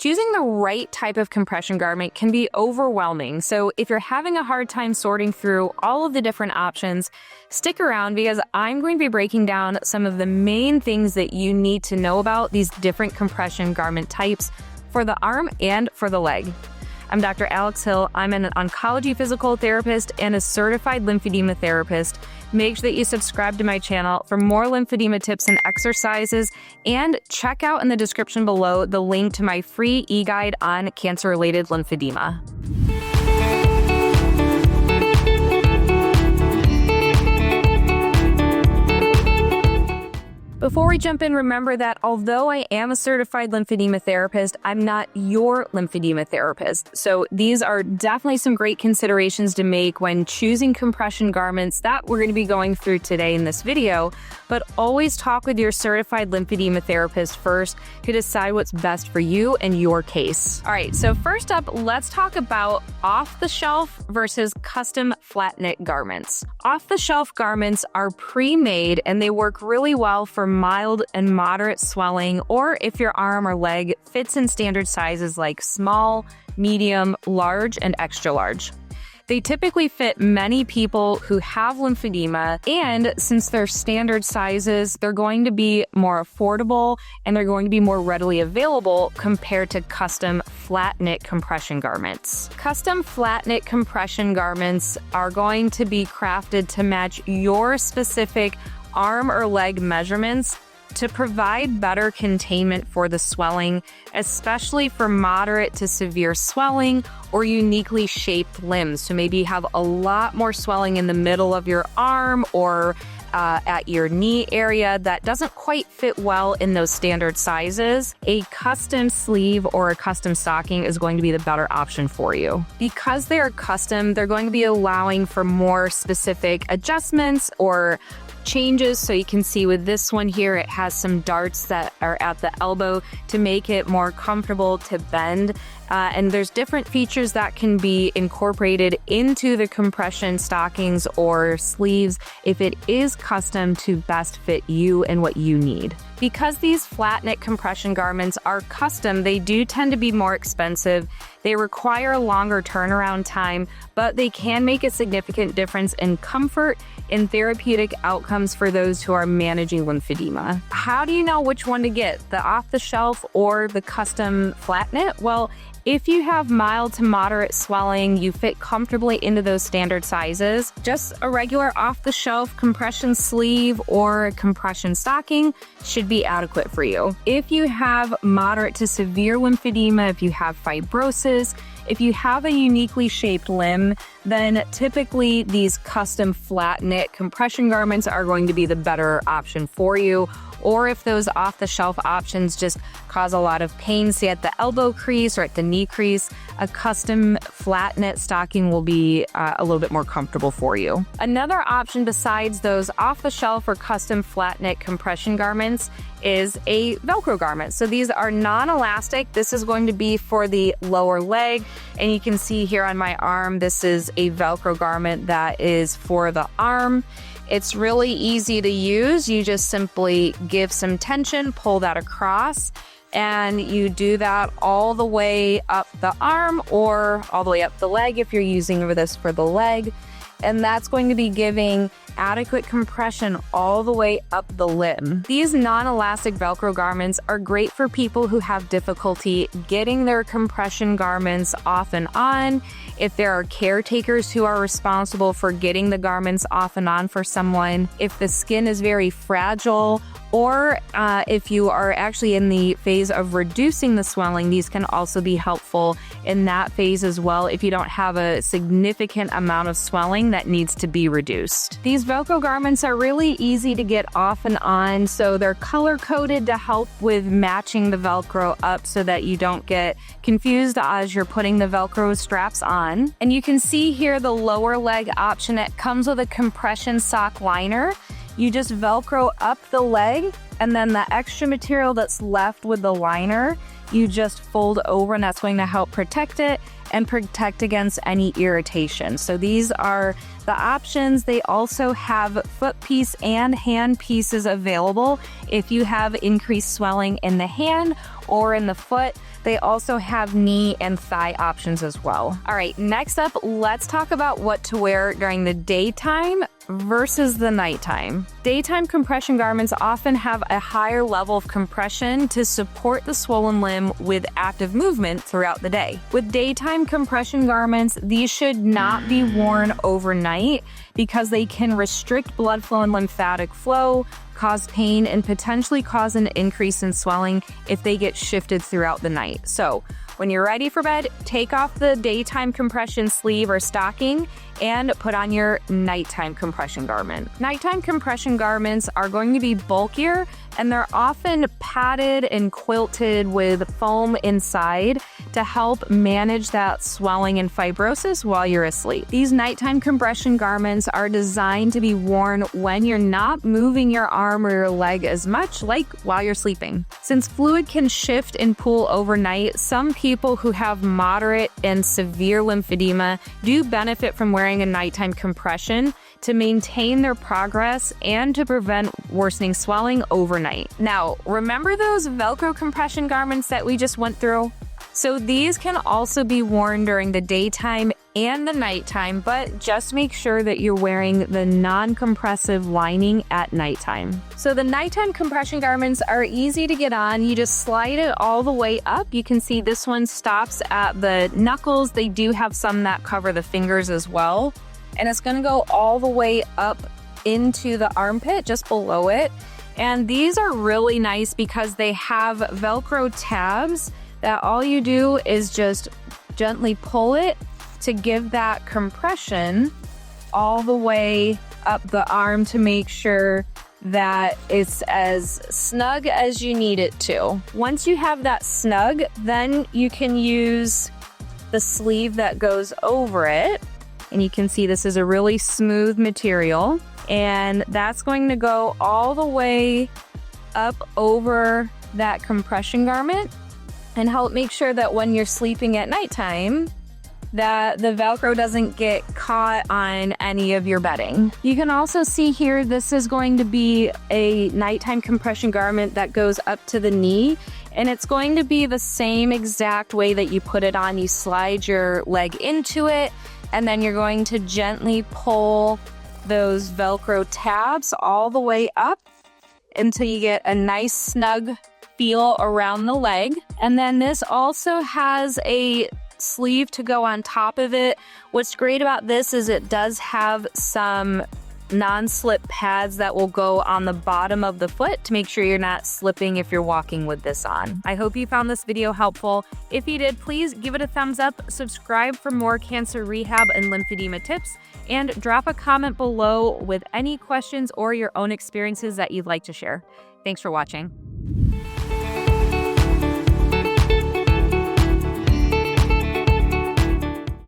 Choosing the right type of compression garment can be overwhelming, so if you're having a hard time sorting through all of the different options, stick around because I'm going to be breaking down some of the main things that you need to know about these different compression garment types for the arm and for the leg. I'm Dr. Alex Hill. I'm an oncology physical therapist and a certified lymphedema therapist. Make sure that you subscribe to my channel for more lymphedema tips and exercises, and check out in the description below the link to my free e-guide on cancer-related lymphedema. Before we jump in, remember that although I am a certified lymphedema therapist, I'm not your lymphedema therapist. So these are definitely some great considerations to make when choosing compression garments that we're going to be going through today in this video. But always talk with your certified lymphedema therapist first to decide what's best for you and your case. All right, so first up, let's talk about off-the-shelf versus custom flat knit garments. Off-the-shelf garments are pre-made and they work really well for mild and moderate swelling, or if your arm or leg fits in standard sizes like small, medium, large, and extra large. They typically fit many people who have lymphedema, and since they're standard sizes, they're going to be more affordable and they're going to be more readily available compared to custom flat knit compression garments. Custom flat knit compression garments are going to be crafted to match your specific arm or leg measurements to provide better containment for the swelling, especially for moderate to severe swelling or uniquely shaped limbs. So maybe you have a lot more swelling in the middle of your arm or at your knee area that doesn't quite fit well in those standard sizes. A custom sleeve or a custom stocking is going to be the better option for you. Because they are custom, they're going to be allowing for more specific adjustments or changes. So you can see with this one here, it has some darts that are at the elbow to make it more comfortable to bend. And there's different features that can be incorporated into the compression stockings or sleeves if it is custom to best fit you and what you need. Because these flat knit compression garments are custom, they do tend to be more expensive. They require a longer turnaround time, but they can make a significant difference in comfort and therapeutic outcomes for those who are managing lymphedema. How do you know which one to get, the off-the-shelf or the custom flat knit? Well, if you have mild to moderate swelling, you fit comfortably into those standard sizes, just a regular off-the-shelf compression sleeve or a compression stocking should be adequate for you. If you have moderate to severe lymphedema, if you have fibrosis, if you have a uniquely shaped limb, then typically these custom flat knit compression garments are going to be the better option for you. Or if those off-the-shelf options just cause a lot of pain, say at the elbow crease or at the knee crease, a custom flat knit stocking will be a little bit more comfortable for you. Another option besides those off-the-shelf or custom flat knit compression garments is a Velcro garment. So these are non-elastic. This is going to be for the lower leg. And you can see here on my arm, this is a Velcro garment that is for the arm. It's really easy to use. You just simply give some tension, pull that across, and you do that all the way up the arm or all the way up the leg if you're using this for the leg. And that's going to be giving adequate compression all the way up the limb. These non-elastic Velcro garments are great for people who have difficulty getting their compression garments off and on. If there are caretakers who are responsible for getting the garments off and on for someone, if the skin is very fragile, or if you are actually in the phase of reducing the swelling, these can also be helpful in that phase as well if you don't have a significant amount of swelling that needs to be reduced. These Velcro garments are really easy to get off and on, so they're color-coded to help with matching the Velcro up so that you don't get confused as you're putting the Velcro straps on. And you can see here the lower leg option. It comes with a compression sock liner. You just Velcro up the leg, and then the extra material that's left with the liner, you just fold over, and that's going to help protect it and protect against any irritation. So these are the options. They also have foot piece and hand pieces available if you have increased swelling in the hand or in the foot. They also have knee and thigh options as well. All right, next up, let's talk about what to wear during the daytime versus the nighttime. Daytime compression garments often have a higher level of compression to support the swollen limb with active movement throughout the day. With daytime compression garments, these should not be worn overnight because they can restrict blood flow and lymphatic flow, cause pain, and potentially cause an increase in swelling if they get shifted throughout the night. So when you're ready for bed, take off the daytime compression sleeve or stocking and put on your nighttime compression garment. Nighttime compression garments are going to be bulkier, and they're often padded and quilted with foam inside to help manage that swelling and fibrosis while you're asleep. These nighttime compression garments are designed to be worn when you're not moving your arm or your leg as much, like while you're sleeping. Since fluid can shift and pool overnight, some people who have moderate and severe lymphedema do benefit from wearing a nighttime compression to maintain their progress and to prevent worsening swelling overnight. Now, remember those Velcro compression garments that we just went through? So these can also be worn during the daytime and the nighttime, but just make sure that you're wearing the non-compressive lining at nighttime. So the nighttime compression garments are easy to get on. You just slide it all the way up. You can see this one stops at the knuckles. They do have some that cover the fingers as well. And it's gonna go all the way up into the armpit, just below it. And these are really nice because they have Velcro tabs that all you do is just gently pull it to give that compression all the way up the arm to make sure that it's as snug as you need it to. Once you have that snug, then you can use the sleeve that goes over it. And you can see this is a really smooth material. And that's going to go all the way up over that compression garment and help make sure that when you're sleeping at nighttime, that the Velcro doesn't get caught on any of your bedding. You can also see here, this is going to be a nighttime compression garment that goes up to the knee, and it's going to be the same exact way that you put it on. You slide your leg into it, and then you're going to gently pull those Velcro tabs all the way up until you get a nice snug feel around the leg. And then this also has a sleeve to go on top of it. What's great about this is it does have some non-slip pads that will go on the bottom of the foot to make sure you're not slipping if you're walking with this on. I hope you found this video helpful. If you did, please give it a thumbs up, subscribe for more cancer rehab and lymphedema tips, and drop a comment below with any questions or your own experiences that you'd like to share. Thanks for watching.